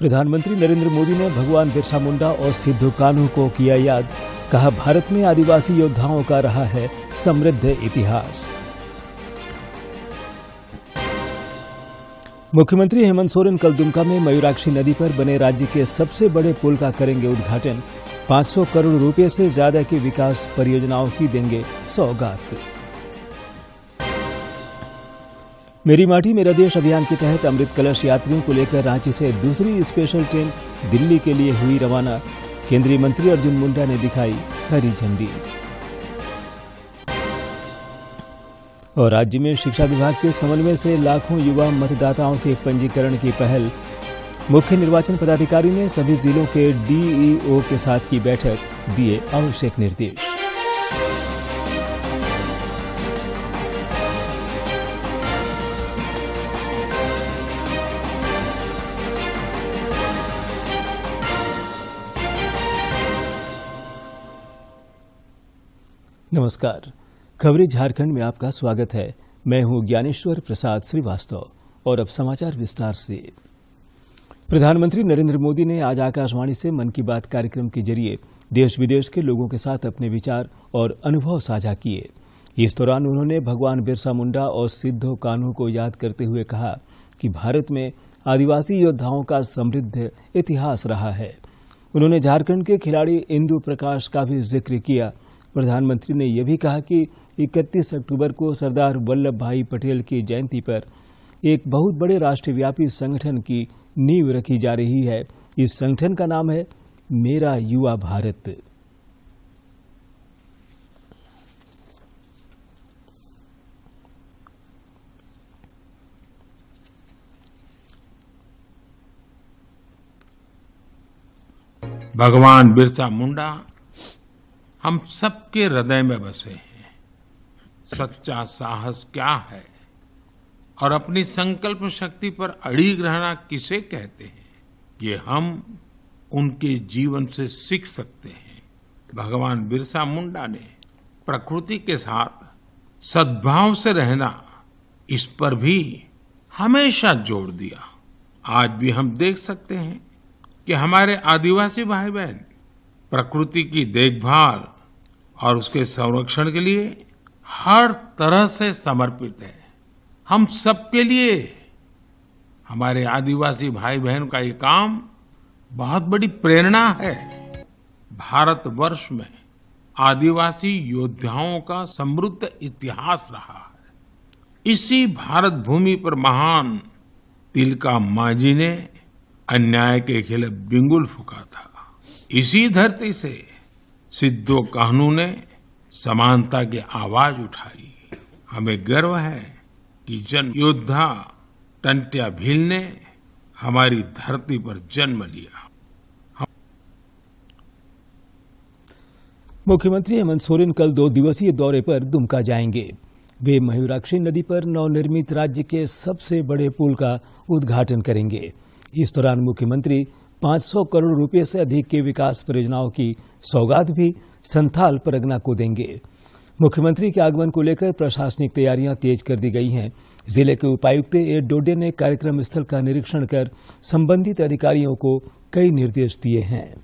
प्रधानमंत्री नरेंद्र मोदी ने भगवान बिरसा मुंडा और सिद्धू कान्हू को किया याद। कहा, भारत में आदिवासी योद्धाओं का रहा है समृद्ध इतिहास। मुख्यमंत्री हेमंत सोरेन कल दुमका में मयूराक्षी नदी पर बने राज्य के सबसे बड़े पुल का करेंगे उद्घाटन। 500 करोड़ रुपए से ज्यादा की विकास परियोजनाओं की देंगे सौगात। मेरी माटी मेरा देश अभियान के तहत अमृत कलश यात्रियों को लेकर रांची से दूसरी स्पेशल ट्रेन दिल्ली के लिए हुई रवाना। केंद्रीय मंत्री अर्जुन मुंडा ने दिखाई हरी झंडी। और राज्य में शिक्षा विभाग के समन्वय से लाखों युवा मतदाताओं के पंजीकरण की पहल। मुख्य निर्वाचन पदाधिकारी ने सभी जिलों के डीईओ के साथ की बैठक, दिए आवश्यक निर्देश। नमस्कार, खबरें झारखंड में आपका स्वागत है। मैं हूं ज्ञानेश्वर प्रसाद श्रीवास्तव और अब समाचार विस्तार से। प्रधानमंत्री नरेंद्र मोदी ने आज आकाशवाणी से मन की बात कार्यक्रम के जरिए देश विदेश के लोगों के साथ अपने विचार और अनुभव साझा किए। इस दौरान उन्होंने भगवान बिरसा मुंडा और सिद्धू कान्हू को याद करते हुए कहा कि भारत में आदिवासी योद्धाओं का समृद्ध इतिहास रहा है। उन्होंने झारखंड के खिलाड़ी इंदु प्रकाश का भी जिक्र किया। प्रधानमंत्री ने यह भी कहा कि 31 अक्टूबर को सरदार वल्लभ भाई पटेल की जयंती पर एक बहुत बड़े राष्ट्रव्यापी संगठन की नींव रखी जा रही है। इस संगठन का नाम है मेरा युवा भारत। भगवान बिरसा मुंडा हम सबके हृदय में बसे हैं। सच्चा साहस क्या है और अपनी संकल्प शक्ति पर अड़िग रहना किसे कहते हैं, ये हम उनके जीवन से सीख सकते हैं। भगवान बिरसा मुंडा ने प्रकृति के साथ सद्भाव से रहना, इस पर भी हमेशा जोर दिया। आज भी हम देख सकते हैं कि हमारे आदिवासी भाई बहन प्रकृति की देखभाल और उसके संरक्षण के लिए हर तरह से समर्पित है। हम सबके लिए हमारे आदिवासी भाई बहन का ये काम बहुत बड़ी प्रेरणा है। भारतवर्ष में आदिवासी योद्धाओं का समृद्ध इतिहास रहा है। इसी भारत भूमि पर महान तिलका मांझी ने अन्याय के खिलाफ बिगुल फूंका था। इसी धरती से सिद्धू कान्हू ने समानता की आवाज उठाई। हमें गर्व है कि जन योद्धा टंट्या भील ने हमारी धरती पर जन्म लिया। मुख्यमंत्री हेमंत सोरेन कल 2 दिवसीय दौरे पर दुमका जाएंगे। वे मयूराक्षी नदी पर नवनिर्मित राज्य के सबसे बड़े पुल का उद्घाटन करेंगे। इस दौरान मुख्यमंत्री 500 करोड़ रुपए से अधिक की विकास परियोजनाओं की सौगात भी संथाल परगना को देंगे। मुख्यमंत्री के आगमन को लेकर प्रशासनिक तैयारियां तेज कर दी गई हैं। जिले के उपायुक्त ए डोडे ने कार्यक्रम स्थल का निरीक्षण कर संबंधित अधिकारियों को कई निर्देश दिए हैं।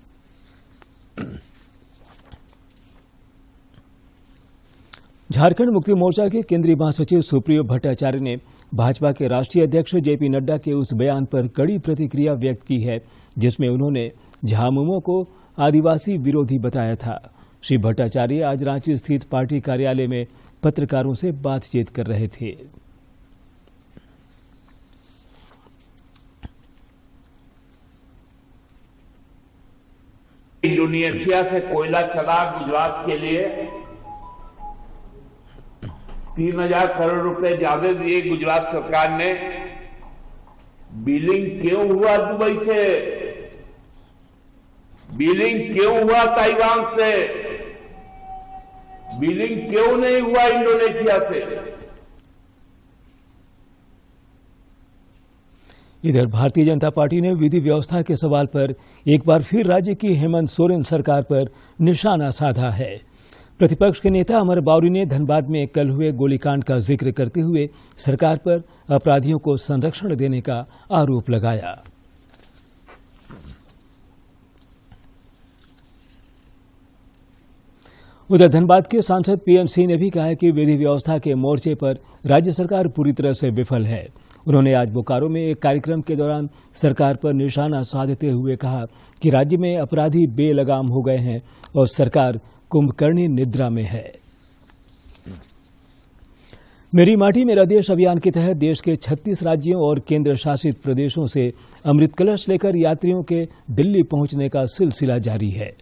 झारखंड मुक्ति मोर्चा के केंद्रीय महासचिव सुप्रियो भट्टाचार्य ने भाजपा के राष्ट्रीय अध्यक्ष जेपी नड्डा के उस बयान पर कड़ी प्रतिक्रिया व्यक्त की है जिसमें उन्होंने झामुमो को आदिवासी विरोधी बताया था। श्री भट्टाचार्य आज रांची स्थित पार्टी कार्यालय में पत्रकारों से बातचीत कर रहे थे। इंडोनेशिया से कोयला चला गुजरात के लिए 3000 करोड़ रुपए ज्यादा दिए गुजरात सरकार ने। बिलिंग क्यों हुआ दुबई से? बिलिंग क्यों हुआ ताइवान से? बिलिंग क्यों नहीं हुआ इंडोनेशिया से? इधर भारतीय जनता पार्टी ने विधि व्यवस्था के सवाल पर एक बार फिर राज्य की हेमंत सोरेन सरकार पर निशाना साधा है। प्रतिपक्ष के नेता अमर बावरी ने धनबाद में कल हुए गोलीकांड का जिक्र करते हुए सरकार पर अपराधियों को संरक्षण देने का आरोप लगाया। उधर धनबाद के सांसद पीएन सिंह ने भी कहा है कि विधि व्यवस्था के मोर्चे पर राज्य सरकार पूरी तरह से विफल है। उन्होंने आज बोकारो में एक कार्यक्रम के दौरान सरकार पर निशाना साधते हुए कहा कि राज्य में अपराधी बेलगाम हो गए हैं और सरकार कुंभकर्णी निद्रा में है। मेरी माटी मेरा देश अभियान के तहत देश के 36 राज्यों और केंद्र शासित प्रदेशों से अमृत कलश लेकर यात्रियों के दिल्ली पहुंचने का सिलसिला जारी है।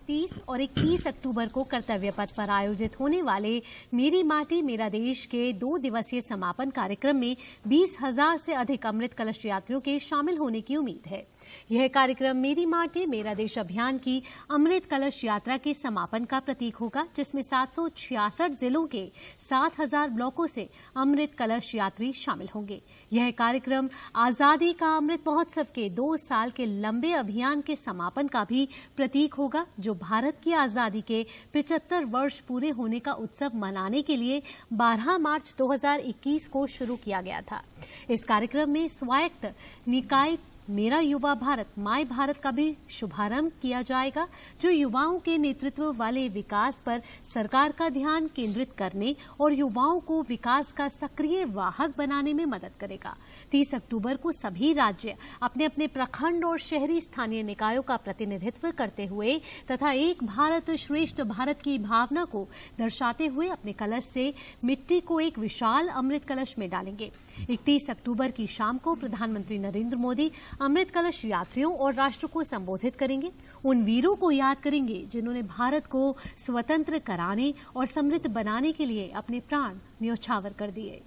30 और 21 अक्टूबर को कर्तव्य पथ पर आयोजित होने वाले मेरी माटी मेरा देश के 2 दिवसीय समापन कार्यक्रम में 20,000 से अधिक अमृत कलश यात्रियों के शामिल होने की उम्मीद है। यह कार्यक्रम मेरी माटी मेरा देश अभियान की अमृत कलश यात्रा के समापन का प्रतीक होगा, जिसमें 766 जिलों के 7,000 ब्लॉकों से अमृत कलश यात्री शामिल होंगे। यह कार्यक्रम आजादी का अमृत महोत्सव के 2 साल के लंबे अभियान के समापन का भी प्रतीक होगा, जो भारत की आजादी के 75 वर्ष पूरे होने का उत्सव मनाने के लिए 12 मार्च 2021 को शुरू किया गया था। इस कार्यक्रम में स्वायत्त निकाय मेरा युवा भारत माय भारत का भी शुभारंभ किया जाएगा, जो युवाओं के नेतृत्व वाले विकास पर सरकार का ध्यान केंद्रित करने और युवाओं को विकास का सक्रिय वाहक बनाने में मदद करेगा। 30 अक्टूबर को सभी राज्य अपने अपने प्रखंड और शहरी स्थानीय निकायों का प्रतिनिधित्व करते हुए तथा एक भारत श्रेष्ठ भारत की भावना को दर्शाते हुए अपने कलश से मिट्टी को एक विशाल अमृत कलश में डालेंगे। 31 अक्टूबर की शाम को प्रधानमंत्री नरेंद्र मोदी अमृत कलश यात्रियों और राष्ट्र को संबोधित करेंगे। उन वीरों को याद करेंगे जिन्होंने भारत को स्वतंत्र कराने और समृद्ध बनाने के लिए अपने प्राण न्योछावर कर दिए।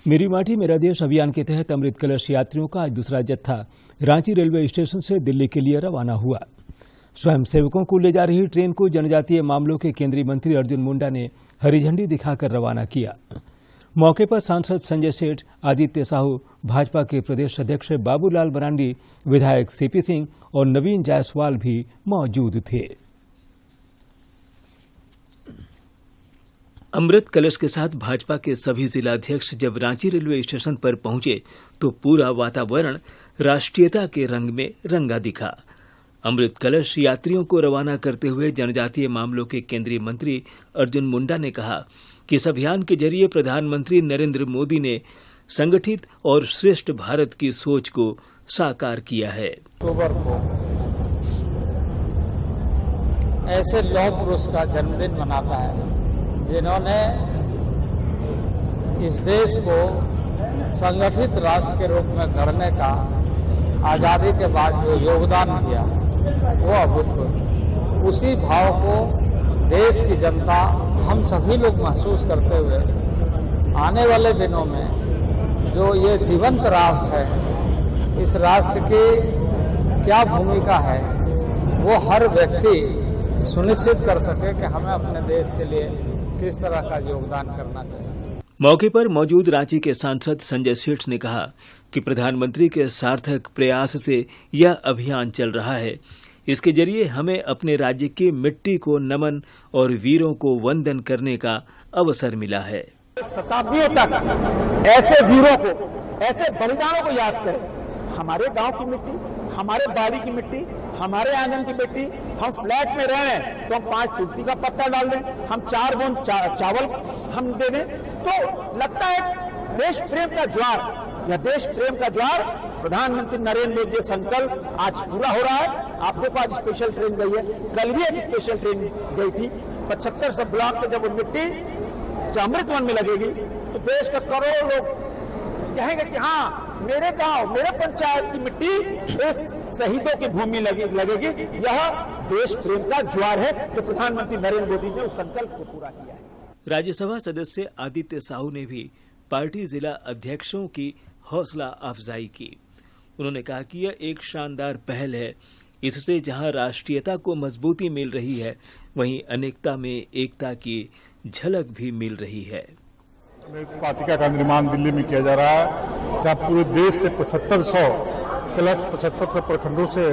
मेरी माटी मेरा देश अभियान के तहत अमृत कलश यात्रियों का आज दूसरा जत्था रांची रेलवे स्टेशन से दिल्ली के लिए रवाना हुआ। स्वयंसेवकों को ले जा रही ट्रेन को जनजातीय मामलों के केंद्रीय मंत्री अर्जुन मुंडा ने हरी झंडी दिखाकर रवाना किया। मौके पर सांसद संजय सेठ, आदित्य साहू, भाजपा के प्रदेश अध्यक्ष बाबूलाल मरांडी, विधायक सीपी सिंह और नवीन जायसवाल भी मौजूद थे। अमृत कलश के साथ भाजपा के सभी जिलाध्यक्ष जब रांची रेलवे स्टेशन पर पहुंचे तो पूरा वातावरण राष्ट्रीयता के रंग में रंगा दिखा। अमृत कलश यात्रियों को रवाना करते हुए जनजातीय मामलों के केंद्रीय मंत्री अर्जुन मुंडा ने कहा कि इस अभियान के जरिए प्रधानमंत्री नरेंद्र मोदी ने संगठित और श्रेष्ठ भारत की सोच को साकार किया है। अक्टूबर को ऐसे लौह पुरुष का जन्मदिन मनाता है जिन्होंने इस देश को संगठित राष्ट्र के रूप में गढ़ने का आजादी के बाद जो योगदान किया वो अभूतपूर्व। उसी भाव को देश की जनता हम सभी लोग महसूस करते हुए आने वाले दिनों में जो ये जीवंत राष्ट्र है, इस राष्ट्र की क्या भूमिका है वो हर व्यक्ति सुनिश्चित कर सके कि हमें अपने देश के लिए किस तरह का योगदान करना चाहिए। मौके पर मौजूद रांची के सांसद संजय सेठ ने कहा कि प्रधानमंत्री के सार्थक प्रयास से यह अभियान चल रहा है। इसके जरिए हमें अपने राज्य की मिट्टी को नमन और वीरों को वंदन करने का अवसर मिला है। शताब्दियों तक ऐसे वीरों को, ऐसे बलिदानों को याद करें। हमारे गांव की मिट्टी, हमारे बाड़ी की मिट्टी, हमारे आंगन की मिट्टी, हम फ्लैट में रह रहे हैं तो हम 5 तुलसी का पत्ता डाल दें, हम 4 बोन चावल हम दे दें, तो लगता है देश प्रेम का ज्वार, यह देश प्रेम का ज्वार प्रधानमंत्री नरेंद्र मोदी संकल्प आज पूरा हो रहा है। आप देखो आज स्पेशल ट्रेन गई है, कल भी एक स्पेशल ट्रेन गई थी। 75 ब्लॉक से जब वो मिट्टी अमृत वन में लगेगी तो देश का करोड़ों लोग कहेंगे कि हाँ मेरे गांव, मेरे पंचायत की मिट्टी इस शहीदों की भूमि लगेगी। यह देश प्रेम का ज्वार है जो प्रधानमंत्री नरेंद्र मोदी ने उस संकल्प को पूरा किया है। राज्यसभा सदस्य आदित्य साहू ने भी पार्टी जिला अध्यक्षों की हौसला अफजाई की। उन्होंने कहा कि यह एक शानदार पहल है। इससे जहां राष्ट्रीयता को मजबूती मिल रही है, वहीं अनेकता में एकता की झलक भी मिल रही है। पातिका का निर्माण दिल्ली में किया जा रहा है, जहाँ पूरे देश से 7500 कलश 75 प्रखंडों से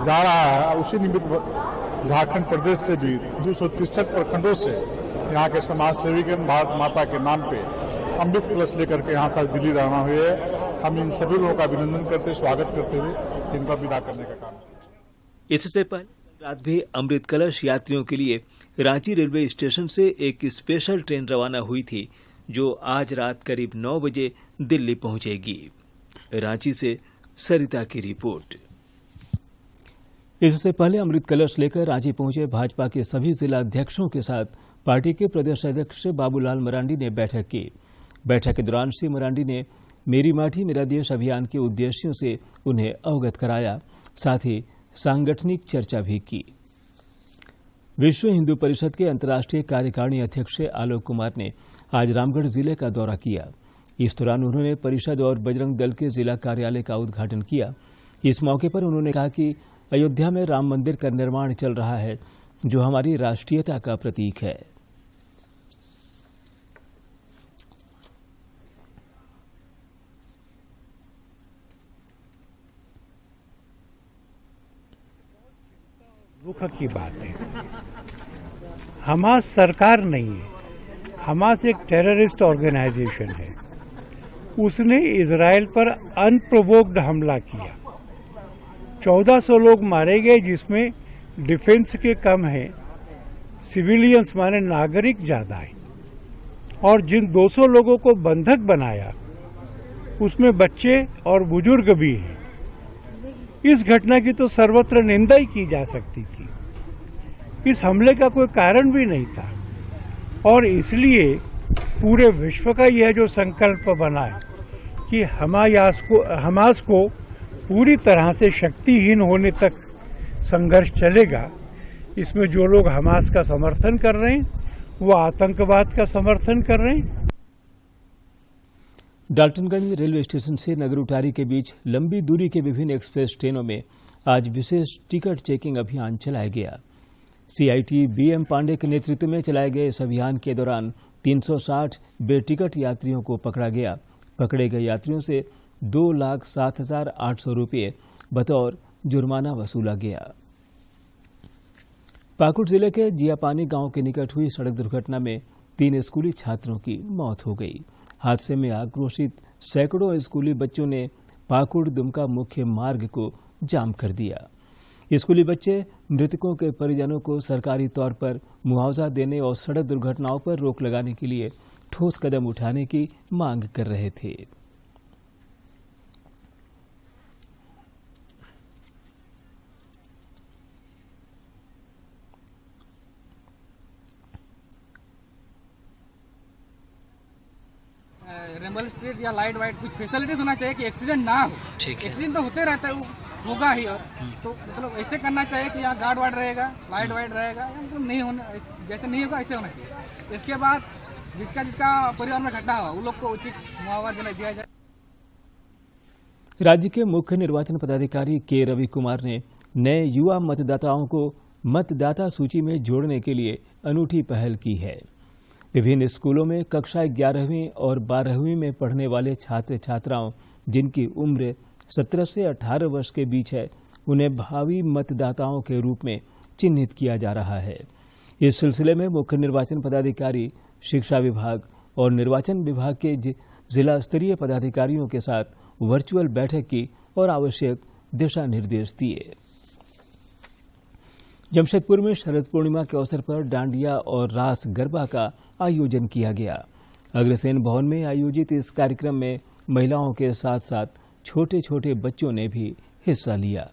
जा रहा है। उसी निमित्त झारखंड प्रदेश से भी 263 प्रखंडों से यहाँ के समाज सेवी के भारत माता के नाम पे अमृत कलश लेकर के यहाँ से दिल्ली रवाना हुए हैं। हम इन सभी लोगों का अभिनंदन करते, स्वागत करते हुए इनका विदा करने का काम। इससे पहले रात भी अमृत कलश यात्रियों के लिए रांची रेलवे स्टेशन से एक स्पेशल ट्रेन रवाना हुई थी, जो आज रात करीब 9 बजे दिल्ली पहुंचेगी। रांची से सरिता की रिपोर्ट। इससे पहले अमृत कलश लेकर रांची पहुंचे भाजपा के सभी जिला अध्यक्षों के साथ पार्टी के प्रदेश अध्यक्ष बाबूलाल मरांडी ने बैठक की। बैठक के दौरान श्री मरांडी ने मेरी माटी मेरा देश अभियान के उद्देश्यों से उन्हें अवगत कराया, साथ ही सांगठनिक चर्चा भी की। विश्व हिंदू परिषद के अंतर्राष्ट्रीय कार्यकारिणी अध्यक्ष आलोक कुमार ने आज रामगढ़ जिले का दौरा किया। इस दौरान उन्होंने परिषद और बजरंग दल के जिला कार्यालय का उद्घाटन किया। इस मौके पर उन्होंने कहा कि अयोध्या में राम मंदिर का निर्माण चल रहा है, जो हमारी राष्ट्रीयता का प्रतीक है। दुख की बात है, हमास सरकार नहीं है, हमास एक टेररिस्ट ऑर्गेनाइजेशन है। उसने इजराइल पर अनप्रोवोक्ड हमला किया। 1400 लोग मारे गए, जिसमें डिफेंस के कम हैं, सिविलियंस माने नागरिक ज्यादा है। और जिन 200 लोगों को बंधक बनाया, उसमें बच्चे और बुजुर्ग भी हैं। इस घटना की तो सर्वत्र निंदा ही की जा सकती थी। इस हमले का कोई कारण भी नहीं था, और इसलिए पूरे विश्व का यह जो संकल्प बना है कि हमास को पूरी तरह से शक्तिहीन होने तक संघर्ष चलेगा। इसमें जो लोग हमास का समर्थन कर रहे हैं, वो आतंकवाद का समर्थन कर रहे हैं। डाल्टनगंज रेलवे स्टेशन से नगरुटारी के बीच लंबी दूरी के विभिन्न एक्सप्रेस ट्रेनों में आज विशेष टिकट चेकिंग अभियान चलाया गया। सीआईटी बीएम पांडे के नेतृत्व में चलाए गए इस अभियान के दौरान 360 बेटिकट यात्रियों को पकड़ा गया। पकड़े गए यात्रियों से 2,07,800 रुपये बतौर जुर्माना वसूला गया। पाकुड़ जिले के जियापानी गांव के निकट हुई सड़क दुर्घटना में 3 स्कूली छात्रों की मौत हो गई। हादसे में आक्रोशित सैकड़ों स्कूली बच्चों ने पाकुड़ दुमका मुख्य मार्ग को जाम कर दिया। स्कूली बच्चे मृतकों के परिजनों को सरकारी तौर पर मुआवजा देने और सड़क दुर्घटनाओं पर रोक लगाने के लिए ठोस कदम उठाने की मांग कर रहे थे। रेमबल स्ट्रीट या लाइट वाइट कुछ फैसिलिटीज होना चाहिए कि एक्सीडेंट ना हो। एक्सीडेंट तो होते रहता है, होगा ही। और तो मतलब ऐसे करना चाहिए कि यहाँ गार्ड वार्ड रहेगा, लाइट वाइट रहेगा, या मतलब नहीं होना, जैसे नहीं होगा ऐसे होना चाहिए। इसके बाद जिसका परिवार में घटना हुआ, उन लोग को उचित मुआवजा दिया जाए। राज्य के मुख्य निर्वाचन पदाधिकारी के रवि कुमार ने नए युवा मतदाताओं को मतदाता सूची में जोड़ने के लिए अनूठी पहल की है। विभिन्न स्कूलों में कक्षा 11वीं और 12वीं में पढ़ने वाले छात्र छात्राओं जिनकी उम्र 17 से 18 वर्ष के बीच है, उन्हें भावी मतदाताओं के रूप में चिन्हित किया जा रहा है। इस सिलसिले में मुख्य निर्वाचन पदाधिकारी, शिक्षा विभाग और निर्वाचन विभाग के जिला स्तरीय पदाधिकारियों के साथ वर्चुअल बैठक की और आवश्यक दिशा निर्देश दिए। जमशेदपुर में शरद पूर्णिमा के अवसर पर डांडिया और रास गरबा का आयोजन किया गया। अग्रसेन भवन में आयोजित इस कार्यक्रम में महिलाओं के साथ साथ छोटे छोटे बच्चों ने भी हिस्सा लिया।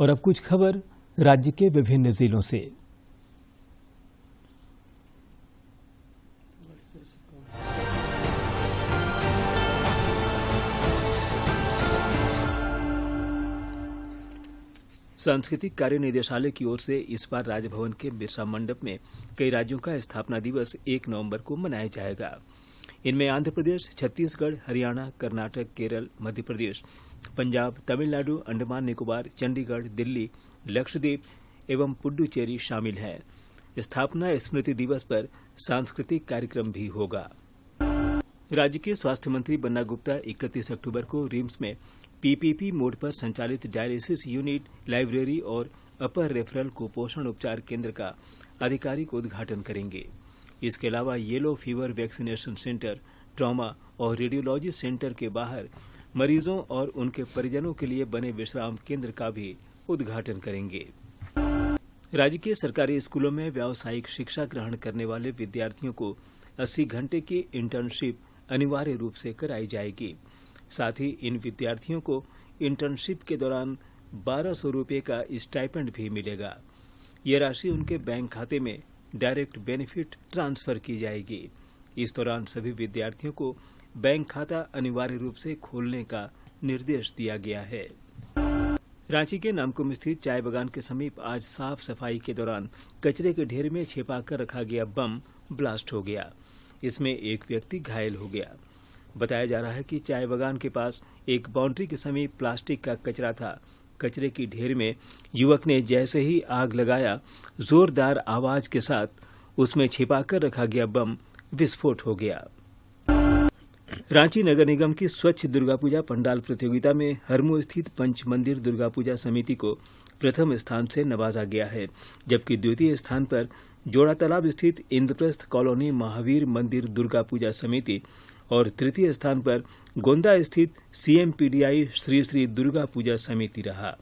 और अब कुछ खबर राज्य के विभिन्न जिलों से। सांस्कृतिक कार्य निदेशालय की ओर से इस बार राजभवन के बिरसा मंडप में कई राज्यों का स्थापना दिवस 1 नवंबर को मनाया जाएगा। इनमें आंध्र प्रदेश, छत्तीसगढ़, हरियाणा, कर्नाटक, केरल, मध्य प्रदेश, पंजाब, तमिलनाडु, अंडमान निकोबार, चंडीगढ़, दिल्ली, लक्षद्वीप एवं पुडुचेरी शामिल है। स्थापना स्मृति दिवस पर सांस्कृतिक कार्यक्रम भी होगा। राज्य के स्वास्थ्य मंत्री बन्ना गुप्ता 31 अक्टूबर को रिम्स में पीपीपी मोड पर संचालित डायलिसिस यूनिट, लाइब्रेरी और अपर रेफरल कुपोषण उपचार केंद्र का आधिकारिक उद्घाटन करेंगे। इसके अलावा yellow fever vaccination centre, trauma और रेडियोलॉजी सेंटर के बाहर मरीजों और उनके परिजनों के लिए बने विश्राम केंद्र का भी उद्घाटन करेंगे। राज्य के सरकारी स्कूलों में व्यावसायिक शिक्षा ग्रहण करने वाले विद्यार्थियों को 80 घंटे की इंटर्नशिप अनिवार्य रूप से कराई जाएगी। साथ ही इन विद्यार्थियों को इंटर्नशिप के दौरान 1200 रुपये का स्टाइपेंड भी मिलेगा। ये राशि उनके बैंक खाते में डायरेक्ट बेनिफिट ट्रांसफर की जाएगी। इस दौरान सभी विद्यार्थियों को बैंक खाता अनिवार्य रूप से खोलने का निर्देश दिया गया है। रांची के नामकुम स्थित चाय बागान के समीप आज साफ सफाई के दौरान कचरे के ढेर में छिपाकर रखा गया बम ब्लास्ट हो गया। इसमें एक व्यक्ति घायल हो गया। बताया जा रहा है कि चाय बागान के पास एक बाउंड्री के समीप प्लास्टिक का कचरा था। कचरे की ढेर में युवक ने जैसे ही आग लगाया, जोरदार आवाज के साथ उसमें छिपाकर रखा गया बम विस्फोट हो गया। रांची नगर निगम की स्वच्छ दुर्गा पूजा पंडाल प्रतियोगिता में हरमू स्थित पंच मंदिर दुर्गा पूजा समिति को प्रथम स्थान से नवाजा गया है, जबकि द्वितीय स्थान पर जोड़ा तालाब स्थित इंद्रप्रस्थ कॉलोनी महावीर मंदिर दुर्गा पूजा समिति और तृतीय स्थान पर गोंदा स्थित सीएमपीडीआई श्री श्री दुर्गा पूजा समिति रहा।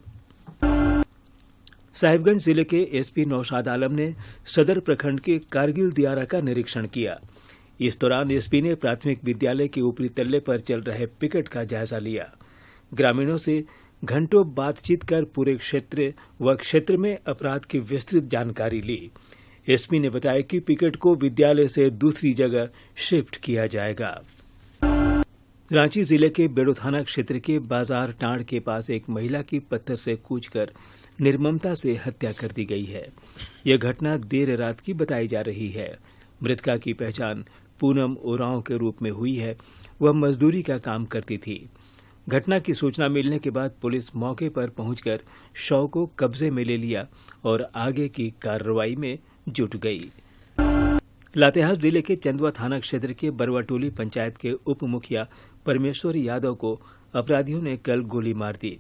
साहिबगंज जिले के एसपी नौशाद आलम ने सदर प्रखंड के कारगिल दियारा का निरीक्षण किया। इस दौरान एसपी ने प्राथमिक विद्यालय के ऊपरी तल्ले पर चल रहे पिकेट का जायजा लिया। ग्रामीणों से घंटों बातचीत कर पूरे क्षेत्र में अपराध की विस्तृत जानकारी ली। एसपी ने बताया कि पिकेट को विद्यालय से दूसरी जगह शिफ्ट किया जाएगा। रांची जिले के बेड़ो थाना क्षेत्र के बाजार टांड के पास एक महिला की पत्थर से कूचकर निर्ममता से हत्या कर दी गई है। यह घटना देर रात की बताई जा रही है। मृतका की पहचान पूनम उरांव के रूप में हुई है। वह मजदूरी का काम करती थी। घटना की सूचना मिलने के बाद पुलिस मौके पर पहुंचकर शव को कब्जे में ले लिया और आगे की कार्रवाई में जुट गई। लातेहार जिले के चंदवा थाना क्षेत्र के बरवाटोली पंचायत के उप मुखिया परमेश्वर यादव को अपराधियों ने कल गोली मार दी।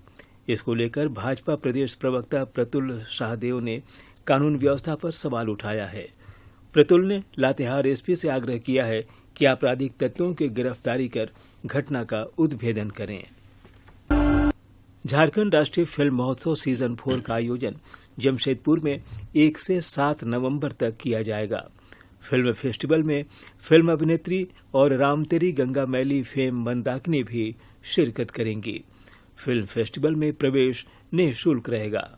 इसको लेकर भाजपा प्रदेश प्रवक्ता प्रतुल शाहदेव ने कानून व्यवस्था पर सवाल उठाया है। प्रतुल ने लातेहार एसपी से आग्रह किया है कि आपराधिक तत्वों की गिरफ्तारी कर घटना का उद्भेदन करें। झारखंड राष्ट्रीय फिल्म महोत्सव सीजन 4 का आयोजन जमशेदपुर में 1 से 7 नवंबर तक किया जाएगा। फिल्म फेस्टिवल में फिल्म अभिनेत्री और रामतेरी गंगा मैली फेम मंदाकिनी भी शिरकत करेंगी। फिल्म फेस्टिवल में प्रवेश निःशुल्क रहेगा।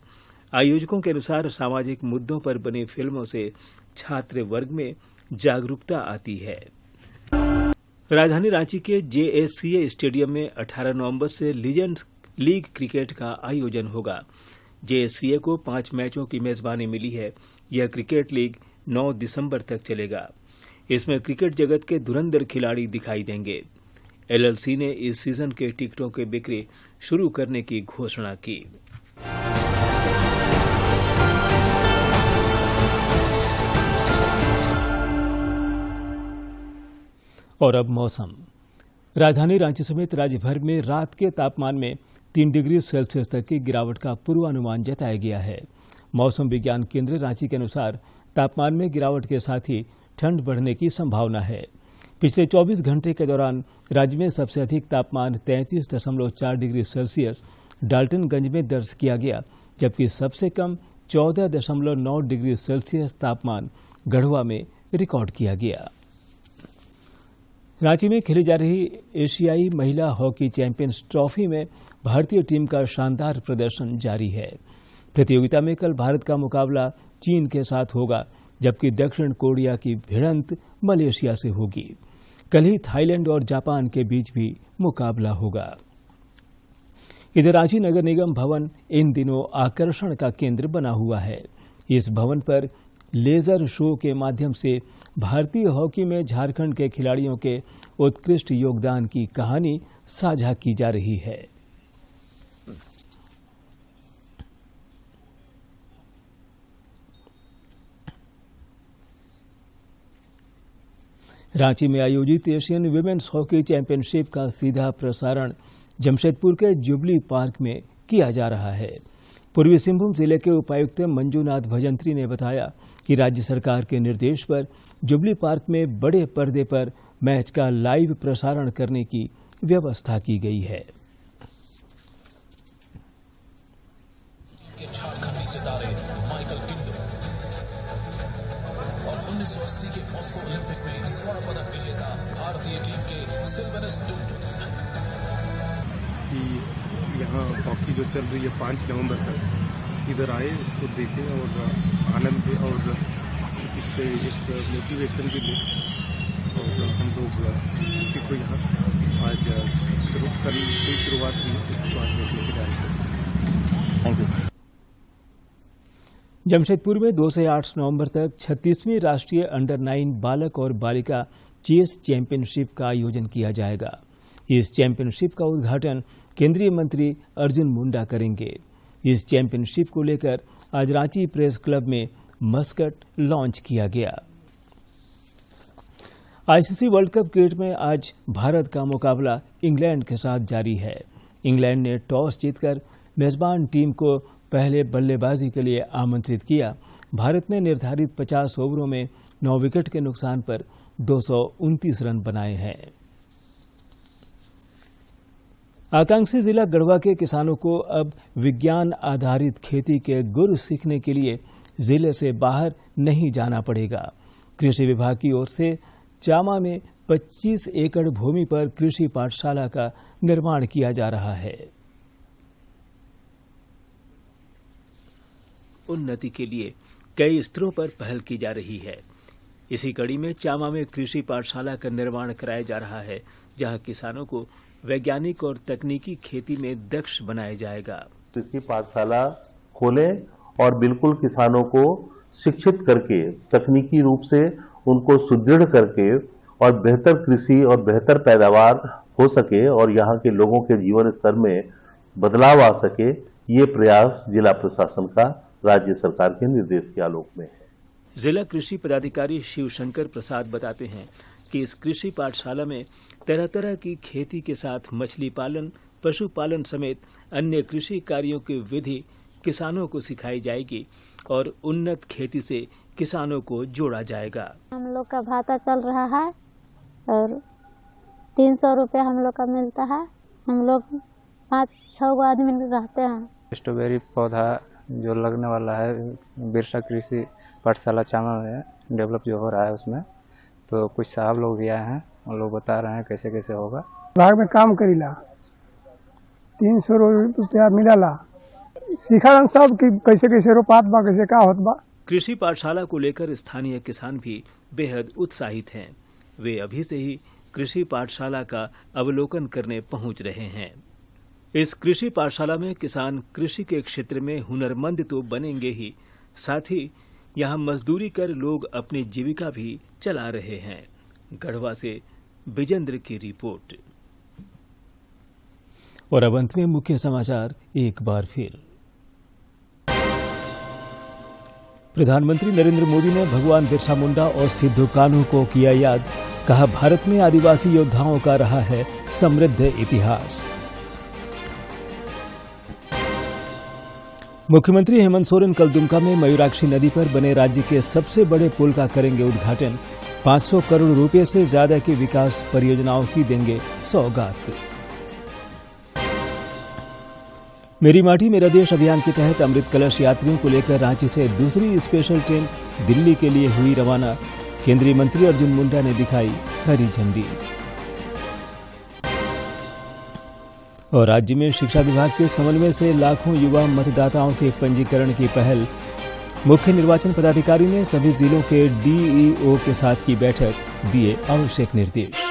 आयोजकों के अनुसार सामाजिक मुद्दों पर बनी फिल्मों से छात्र वर्ग में जागरूकता आती है। राजधानी रांची के जेएससीए स्टेडियम में 18 नवंबर से लीजेंड्स लीग क्रिकेट का आयोजन होगा। जेएससीए को 5 मैचों की मेजबानी मिली है। यह क्रिकेट लीग 9 दिसंबर तक चलेगा। इसमें क्रिकेट जगत के धुरंधर खिलाड़ी दिखाई देंगे। एलएलसी ने इस सीजन के टिकटों की बिक्री शुरू करने की घोषणा की। और अब मौसम। राजधानी रांची समेत राज्य भर में रात के तापमान में 3 डिग्री सेल्सियस तक की गिरावट का पूर्वानुमान जताया गया है। मौसम विज्ञान केंद्र रांची के अनुसार तापमान में गिरावट के साथ ही ठंड बढ़ने की संभावना है। पिछले 24 घंटे के दौरान राज्य में सबसे अधिक तापमान 33.4 डिग्री सेल्सियस डाल्टनगंज में दर्ज किया गया, जबकि सबसे कम 14.9 डिग्री सेल्सियस तापमान गढ़वा में रिकॉर्ड किया गया। रांची में खेली जा रही एशियाई महिला हॉकी चैंपियंस ट्रॉफी में भारतीय टीम का शानदार प्रदर्शन जारी है। प्रतियोगिता में कल भारत का मुकाबला चीन के साथ होगा, जबकि दक्षिण कोरिया की भिड़ंत मलेशिया से होगी। कल ही थाईलैंड और जापान के बीच भी मुकाबला होगा। इधर रांची नगर निगम भवन इन दिनों आकर्षण का केंद्र बना हुआ है। इस भवन पर लेजर शो के माध्यम से भारतीय हॉकी में झारखंड के खिलाड़ियों के उत्कृष्ट योगदान की कहानी साझा की जा रही है। रांची में आयोजित एशियन विमेन्स हॉकी चैंपियनशिप का सीधा प्रसारण जमशेदपुर के जुबली पार्क में किया जा रहा है। पूर्वी सिंहभूम जिले के उपायुक्त मंजूनाथ भजंत्री ने बताया कि राज्य सरकार के निर्देश पर जुबली पार्क में बड़े पर्दे पर मैच का लाइव प्रसारण करने की व्यवस्था की गई है। झारखंडी सितारे माइकल किंडो और 1980 के मॉस्को ओलंपिक में स्वर्ण पदक विजेता भारतीय टीम के सिल्वेनस टुंडू कि यहाँ हॉकी जो चल रही है 5 नवंबर तक इधर आए, इसको देखें और आनंद लें और इससे एक मोटिवेशन भी लें। और हम लोग इसी को यहाँ आज कल से शुरुआत हुई, इसको आज देखने के लिए। Thank you. जमशेदपुर में 2 से 8 नवंबर तक 36वीं राष्ट्रीय अंडर 9 बालक और बालिका चेस चैंपियनशिप का आयोजन किया जाएगा। इस चैंपियनशिप का उद्घाटन केंद्रीय मंत्री अर्जुन मुंडा करेंगे। इस चैंपियनशिप को लेकर आज रांची प्रेस क्लब में मस्कट लॉन्च किया गया। आईसीसी वर्ल्ड कप क्रिकेट में आज भारत का मुकाबला इंग्लैंड के साथ जारी है। इंग्लैंड ने टॉस जीतकर मेजबान टीम को पहले बल्लेबाजी के लिए आमंत्रित किया। भारत ने निर्धारित 50 ओवरों में 9 विकेट के नुकसान पर 229 रन बनाए हैं। आकांक्षी जिला गढ़वा के किसानों को अब विज्ञान आधारित खेती के गुर सीखने के लिए जिले से बाहर नहीं जाना पड़ेगा। कृषि विभाग की ओर से चामा में 25 एकड़ भूमि पर कृषि पाठशाला का निर्माण किया जा रहा है। उन्नति के लिए कई स्तरों पर पहल की जा रही है। इसी कड़ी में चामा में कृषि पाठशाला का निर्माण कराया जा रहा है, जहां किसानों को वैज्ञानिक और तकनीकी खेती में दक्ष बनाया जाएगा। कृषि पाठशाला खोलें और बिल्कुल किसानों को शिक्षित करके, तकनीकी रूप से उनको सुदृढ़ करके और बेहतर कृषि और बेहतर पैदावार हो सके और यहाँ के लोगों के जीवन स्तर में बदलाव आ सके, ये प्रयास जिला प्रशासन का राज्य सरकार के निर्देश के आलोक में है। जिला कृषि पदाधिकारी शिवशंकर प्रसाद बताते हैं कि इस कृषि पाठशाला में तरह तरह की खेती के साथ मछली पालन, पशुपालन समेत अन्य कृषि कार्यों की विधि किसानों को सिखाई जाएगी और उन्नत खेती से किसानों को जोड़ा जाएगा। हम लोग का भाता चल रहा है और 300 रुपये हम लोग का मिलता है। हम लोग 5-6 आदमी रहते हैं। स्ट्रॉबेरी पौधा जो लगने वाला है बिरसा कृषि पाठशाला चामा में डेवलप जो हो रहा है उसमें तो कुछ साहब लोग भी आए हैं, उन लोग बता रहे हैं कैसे कैसे होगा। भाग में काम करीला 300 रुपया मिला, सीखा सब कि कैसे कैसे रोपात बा, कैसे का होत बा। कृषि पाठशाला को लेकर स्थानीय किसान भी बेहद उत्साहित हैं। वे अभी से ही कृषि पाठशाला का अवलोकन करने पहुंच रहे हैं। इस कृषि पाठशाला में किसान कृषि के क्षेत्र में हुनरमंद तो बनेंगे ही, साथ ही यहाँ मजदूरी कर लोग अपनी जीविका भी चला रहे हैं। गढ़वा से विजेंद्र की रिपोर्ट। और अब अंत में मुख्य समाचार एक बार फिर। प्रधानमंत्री नरेंद्र मोदी ने भगवान बिरसा मुंडा और सिद्धू कान्हू को किया याद। कहा, भारत में आदिवासी योद्धाओं का रहा है समृद्ध इतिहास। मुख्यमंत्री हेमंत सोरेन कल दुमका में मयूराक्षी नदी पर बने राज्य के सबसे बड़े पुल का करेंगे उद्घाटन। 500 करोड़ रुपए से ज्यादा की विकास परियोजनाओं की देंगे सौगात। मेरी माटी मेरा देश अभियान के तहत अमृत कलश यात्रियों को लेकर रांची से दूसरी स्पेशल ट्रेन दिल्ली के लिए हुई रवाना। केंद्रीय मंत्री अर्जुन मुंडा ने दिखाई हरी झंडी। और राज्य में शिक्षा विभाग के समन्वय से लाखों युवा मतदाताओं के पंजीकरण की पहल। मुख्य निर्वाचन पदाधिकारी ने सभी जिलों के डीईओ के साथ की बैठक, दिए आवश्यक निर्देश।